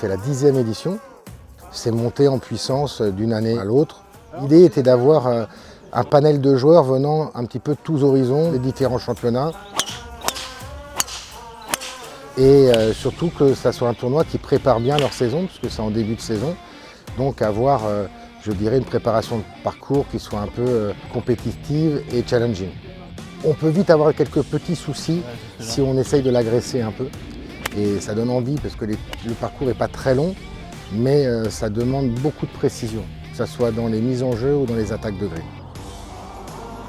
fait la 10e édition. C'est monté en puissance d'une année à l'autre. L'idée était d'avoir un panel de joueurs venant un petit peu de tous horizons, des différents championnats. Et surtout que ça soit un tournoi qui prépare bien leur saison, puisque c'est en début de saison. Donc avoir, je dirais, une préparation de parcours qui soit un peu compétitive et challenging. On peut vite avoir quelques petits soucis si on essaye de l'agresser un peu. Et ça donne envie parce que le parcours n'est pas très long, mais ça demande beaucoup de précision, que ce soit dans les mises en jeu ou dans les attaques de gré.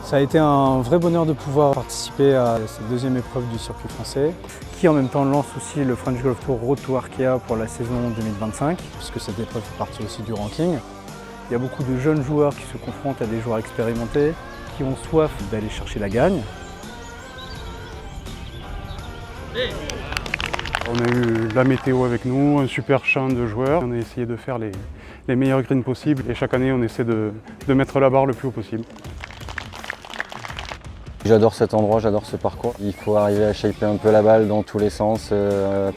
Ça a été un vrai bonheur de pouvoir participer à cette deuxième épreuve du circuit français, qui en même temps lance aussi le French Golf Tour Road to Arkea pour la saison 2025, puisque cette épreuve fait partie aussi du ranking. Il y a beaucoup de jeunes joueurs qui se confrontent à des joueurs expérimentés, qui ont soif d'aller chercher la gagne. On a eu la météo avec nous, un super champ de joueurs. On a essayé de faire les meilleurs greens possibles et chaque année on essaie de mettre la barre le plus haut possible. J'adore cet endroit, j'adore ce parcours. Il faut arriver à shaper un peu la balle dans tous les sens,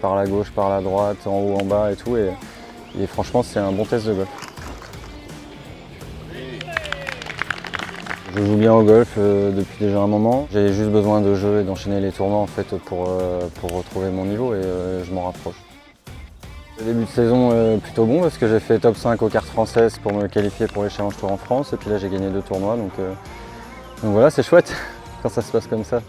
par la gauche, par la droite, en haut, en bas et tout. Et franchement c'est un bon test de golf. Je joue bien au golf depuis déjà un moment. J'ai juste besoin de jeu et d'enchaîner les tournois en fait pour retrouver mon niveau et je m'en rapproche. Le début de saison plutôt bon parce que j'ai fait top 5 aux cartes françaises pour me qualifier pour les Challenge Tour en France et puis là j'ai gagné 2 tournois donc voilà c'est chouette quand ça se passe comme ça.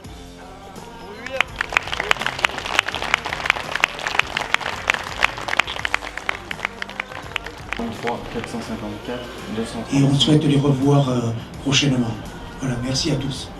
Et on souhaite les revoir prochainement. Voilà, merci à tous.